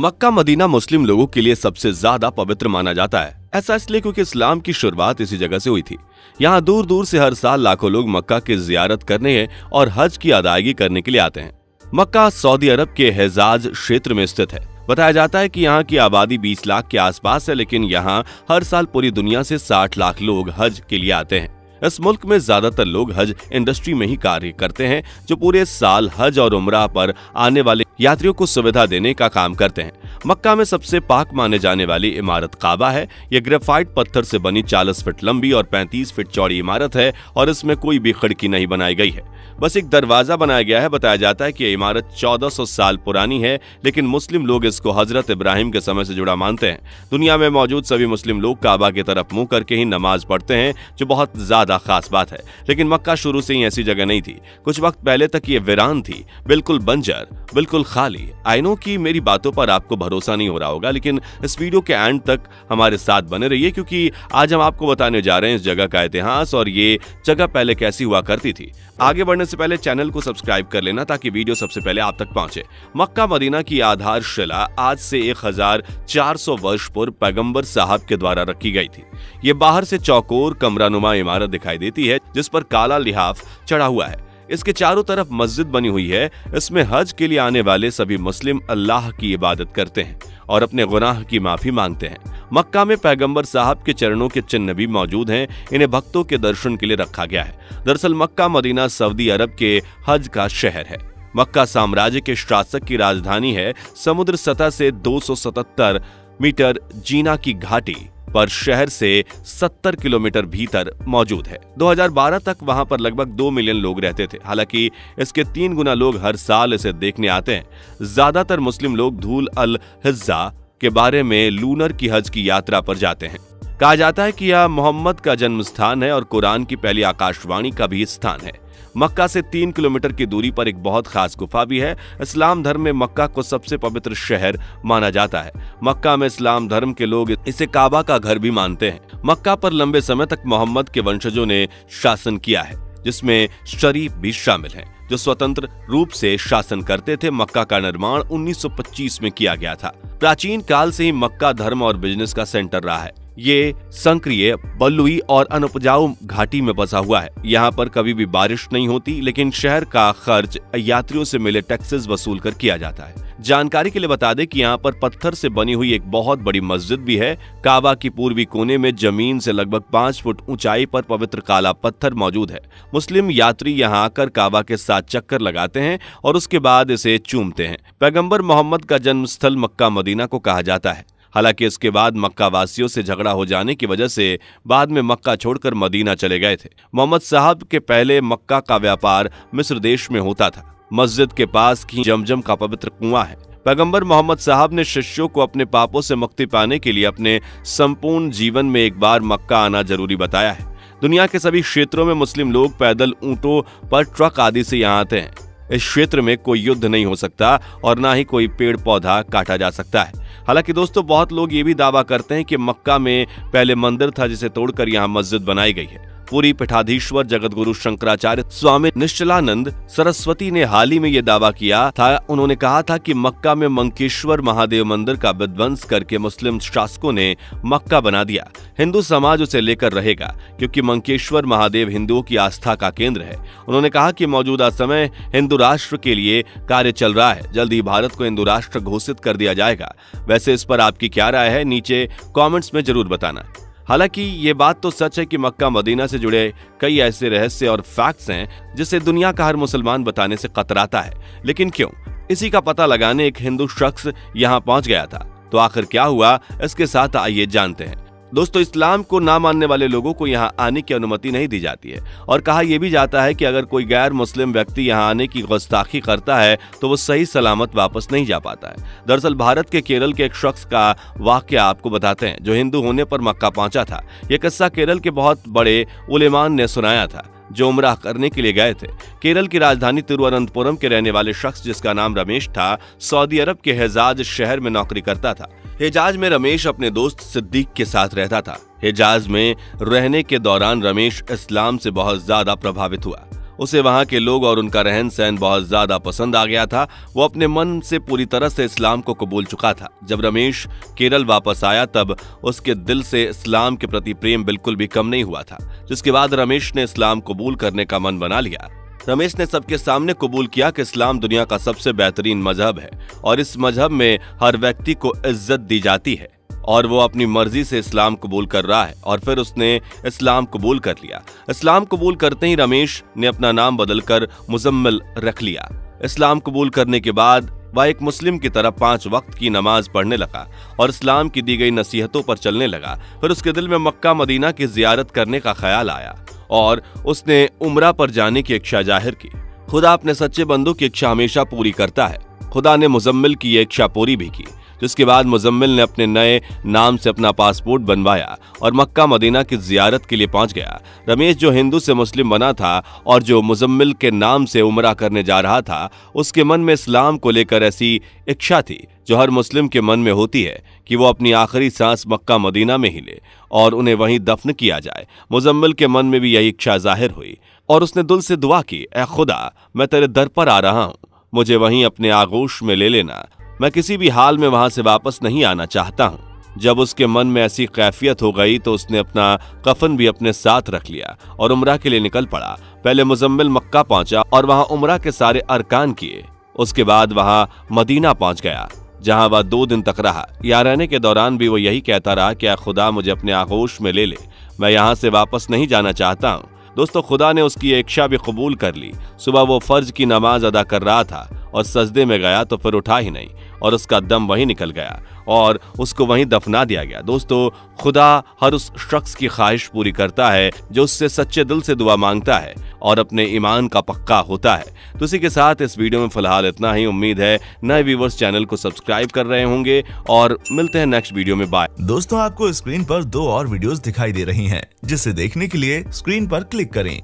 Mecca Medina मुस्लिम लोगों के लिए सबसे ज्यादा पवित्र माना जाता है। ऐसा इसलिए क्योंकि इस्लाम की शुरुआत इसी जगह से हुई थी। यहाँ दूर दूर से हर साल लाखों लोग मक्का की जियारत करने और हज की अदायगी करने के लिए आते हैं। मक्का सऊदी अरब के हिजाज क्षेत्र में स्थित है। बताया जाता है कि यहाँ की आबादी 20 लाख के आसपास है, लेकिन यहाँ हर साल पूरी दुनिया से 60 लाख लोग हज के लिए आते हैं। इस मुल्क में ज्यादातर लोग हज इंडस्ट्री में ही कार्य करते हैं, जो पूरे साल हज और उम्रा पर आने वाले यात्रियों को सुविधा देने का काम करते हैं। मक्का में सबसे पाक माने जाने वाली इमारत काबा है। यह ग्रेफाइट पत्थर से बनी 40 फीट लंबी और 35 फीट चौड़ी इमारत है और इसमें कोई भी खिड़की नहीं बनाई गई है, बस एक दरवाजा बनाया गया है। बताया जाता है कि यह इमारत 1400 साल पुरानी है, लेकिन मुस्लिम लोग इसको हजरत इब्राहिम के समय से जुड़ा मानते हैं। दुनिया में मौजूद सभी मुस्लिम लोग काबा की तरफ मुंह करके ही नमाज पढ़ते हैं, जो बहुत ज्यादा खास बात है। लेकिन मक्का शुरू से ही ऐसी जगह नहीं थी। कुछ वक्त पहले तक ये वीरान थी, बिल्कुल बंजर, बिल्कुल खाली। आई नो कि मेरी बातों पर आपको भरोसा नहीं हो रहा होगा, लेकिन इस वीडियो के एंड तक हमारे साथ बने रहिए, क्योंकि आज हम आपको बताने जा रहे हैं इस जगह का इतिहास और ये जगह पहले कैसी हुआ करती थी। आगे बढ़ने से पहले चैनल को सब्सक्राइब कर लेना ताकि वीडियो सबसे पहले आप तक पहुंचे। मक्का मदीना की आधारशिला आज से 1400 वर्ष पूर्व पैगंबर साहब के द्वारा रखी गई थी। ये बाहर से चौकोर कमरानुमा इमारत दिखाई देती है, जिस पर काला लिहाफ चढ़ा हुआ है। इसके चारों तरफ मस्जिद बनी हुई है। इसमें हज के लिए आने वाले सभी मुस्लिम अल्लाह की इबादत करते हैं और अपने गुनाह की माफी मांगते हैं। मक्का में पैगंबर साहब के चरणों के चिन्ह भी मौजूद हैं। इन्हें भक्तों के दर्शन के लिए रखा गया है। दरअसल मक्का मदीना सऊदी अरब के हज का शहर है। मक्का साम्राज्य के शासक की राजधानी है। समुद्र सतह से 277 मीटर जीना की घाटी पर शहर से 70 किलोमीटर भीतर मौजूद है। 2012 तक वहां पर लगभग 2 मिलियन लोग रहते थे। हालांकि इसके 3 गुना लोग हर साल इसे देखने आते हैं। ज्यादातर मुस्लिम लोग धूल अल हिज्जा के बारे में लूनर की हज की यात्रा पर जाते हैं। कहा जाता है कि यह मोहम्मद का जन्म स्थान है और कुरान की पहली आकाशवाणी का भी स्थान है। मक्का से 3 किलोमीटर की दूरी पर एक बहुत खास गुफा भी है। इस्लाम धर्म में मक्का को सबसे पवित्र शहर माना जाता है। मक्का में इस्लाम धर्म के लोग इसे काबा का घर भी मानते हैं। मक्का पर लंबे समय तक मोहम्मद के वंशजों ने शासन किया है, जिसमें शरीफ भी शामिल हैं, जो स्वतंत्र रूप से शासन करते थे। मक्का का निर्माण 1925 में किया गया था। प्राचीन काल से ही मक्का धर्म और बिजनेस का सेंटर रहा है। ये संक्रिय, बलुई और अनउपजाऊ घाटी में बसा हुआ है। यहाँ पर कभी भी बारिश नहीं होती, लेकिन शहर का खर्च यात्रियों से मिले टैक्सेस वसूल कर किया जाता है। जानकारी के लिए बता दें कि यहाँ पर पत्थर से बनी हुई एक बहुत बड़ी मस्जिद भी है। काबा की पूर्वी कोने में जमीन से लगभग 5 फुट ऊंचाई पर पवित्र काला पत्थर मौजूद है। मुस्लिम यात्री यहाँ आकर काबा के 7 चक्कर लगाते हैं और उसके बाद इसे चूमते हैं। पैगंबर मोहम्मद का जन्म स्थल मक्का मदीना को कहा जाता है। हालांकि इसके बाद मक्का वासियों से झगड़ा हो जाने की वजह से बाद में मक्का छोड़कर मदीना चले गए थे। मोहम्मद साहब के पहले मक्का का व्यापार मिस्र देश में होता था। मस्जिद के पास ही जमजम का पवित्र कुआं है। पैगंबर मोहम्मद साहब ने शिष्यों को अपने पापों से मुक्ति पाने के लिए अपने संपूर्ण जीवन में एक बार मक्का आना जरूरी बताया है। दुनिया के सभी क्षेत्रों में मुस्लिम लोग पैदल, ऊंटों पर, ट्रक आदि से यहाँ आते हैं। इस क्षेत्र में कोई युद्ध नहीं हो सकता और ना ही कोई पेड़ पौधा काटा जा सकता है। हालांकि दोस्तों, बहुत लोग ये भी दावा करते हैं कि मक्का में पहले मंदिर था, जिसे तोड़कर यहाँ मस्जिद बनाई गई है। पूरी पीठाधीश्वर जगतगुरु शंकराचार्य स्वामी निश्चलानंद सरस्वती ने हाल ही में ये दावा किया था। उन्होंने कहा था कि मक्का में मंकेश्वर महादेव मंदिर का विध्वंस करके मुस्लिम शासकों ने मक्का बना दिया। हिंदू समाज उसे लेकर रहेगा, क्योंकि मंकेश्वर महादेव हिंदुओं की आस्था का केंद्र है। उन्होंने कहा कि मौजूदा समय हिंदू राष्ट्र के लिए कार्य चल रहा है। जल्द ही भारत को हिंदू राष्ट्र घोषित कर दिया जाएगा। वैसे इस पर आपकी क्या राय है, नीचे कॉमेंट्स में जरूर बताना। हालांकि ये बात तो सच है कि मक्का मदीना से जुड़े कई ऐसे रहस्य और फैक्ट्स हैं जिसे दुनिया का हर मुसलमान बताने से कतराता है। लेकिन क्यों? इसी का पता लगाने एक हिंदू शख्स यहाँ पहुंच गया था। तो आखिर क्या हुआ, इसके साथ आइए जानते हैं। दोस्तों, इस्लाम को ना मानने वाले लोगों को यहाँ आने की अनुमति नहीं दी जाती है और कहा यह भी जाता है कि अगर कोई गैर मुस्लिम व्यक्ति यहाँ आने की गुस्ताखी करता है तो वो सही सलामत वापस नहीं जा पाता है। दरअसल भारत के केरल के एक शख्स का वाकया आपको बताते हैं, जो हिंदू होने पर मक्का पहुंचा था। यह किस्सा केरल के बहुत बड़े उलेमान ने सुनाया था, जो उम्रा करने के लिए गए थे। केरल की राजधानी तिरुवनंतपुरम के रहने वाले शख्स, जिसका नाम रमेश था, सऊदी अरब के हिजाज शहर में नौकरी करता था। हिजाज में रमेश अपने दोस्त सिद्दीक के साथ रहता था। हिजाज में रहने के दौरान रमेश इस्लाम से बहुत ज्यादा प्रभावित हुआ। उसे वहां के लोग और उनका रहन सहन बहुत ज्यादा पसंद आ गया था। वो अपने मन से पूरी तरह से इस्लाम को कबूल चुका था। जब रमेश केरल वापस आया तब उसके दिल से इस्लाम के प्रति प्रेम बिल्कुल भी कम नहीं हुआ था, जिसके बाद रमेश ने इस्लाम कबूल करने का मन बना लिया। रमेश ने सबके सामने कबूल किया कि इस्लाम दुनिया का सबसे बेहतरीन मजहब है और इस मजहब में हर व्यक्ति को इज्जत दी जाती है और वो अपनी मर्जी से इस्लाम कबूल कर रहा है। और फिर उसने इस्लाम कबूल कर लिया। इस्लाम कबूल करते ही रमेश ने अपना नाम बदलकर मुजम्मिल रख लिया। इस्लाम कबूल करने के बाद वह एक मुस्लिम की तरह 5 वक्त की नमाज पढ़ने लगा और इस्लाम की दी गई नसीहतों पर चलने लगा। फिर उसके दिल में मक्का मदीना की जियारत करने का ख्याल आया और उसने उम्रा पर जाने की इच्छा जाहिर की। खुदा अपने सच्चे बंदों की इच्छा हमेशा पूरी करता है। खुदा ने मुजम्मिल की ये इच्छा पूरी भी की, जिसके बाद मुजम्मिल ने अपने नए नाम से अपना पासपोर्ट बनवाया और मक्का मदीना की जियारत के लिए पहुंच गया। रमेश जो हिंदू से मुस्लिम बना था और जो मुजम्मिल के नाम से उम्रा करने जा रहा था, उसके मन में इस्लाम को लेकर ऐसी इच्छा थी जो हर मुस्लिम के मन में होती है कि वो अपनी आखिरी सांस मक्का मदीना में ही ले और उन्हें वहीं दफन किया जाए। मुजम्मिल के मन में भी यही इच्छा जाहिर हुई और उसने दिल से दुआ की, ऐ खुदा, मैं तेरे दर पर आ रहा हूँ, मुझे वहीं अपने आगोश में ले लेना। मैं किसी भी हाल में वहां से वापस नहीं आना चाहता हूं। जब उसके मन में ऐसी कैफियत हो गई तो उसने अपना कफन भी अपने साथ रख लिया और उम्रा के लिए निकल पड़ा। पहले मुजम्मिल मक्का पहुंचा और वहां उम्रा के सारे अरकान किए। उसके बाद वहां मदीना पहुंच गया, जहां वह 2 दिन तक रहा। यहाँ रहने के दौरान भी वो यही कहता रहा कि खुदा मुझे अपने आगोश में ले ले, मैं यहाँ से वापस नहीं जाना चाहता हूँ। दोस्तों, खुदा ने उसकी इच्छा भी कबूल कर ली। सुबह वो फर्ज की नमाज अदा कर रहा था और सजदे में गया तो फिर उठा ही नहीं और उसका दम वहीं निकल गया और उसको वहीं दफना दिया गया। दोस्तों, खुदा हर उस शख्स की ख्वाहिश पूरी करता है जो उससे सच्चे दिल से दुआ मांगता है और अपने ईमान का पक्का होता है। तो इसी के साथ इस वीडियो में फिलहाल इतना ही। उम्मीद है नए व्यूवर्स चैनल को सब्सक्राइब कर रहे होंगे और मिलते हैं नेक्स्ट वीडियो में। बाय। दोस्तों, आपको स्क्रीन पर 2 और वीडियोस दिखाई दे रही हैं, जिसे देखने के लिए स्क्रीन पर क्लिक करें।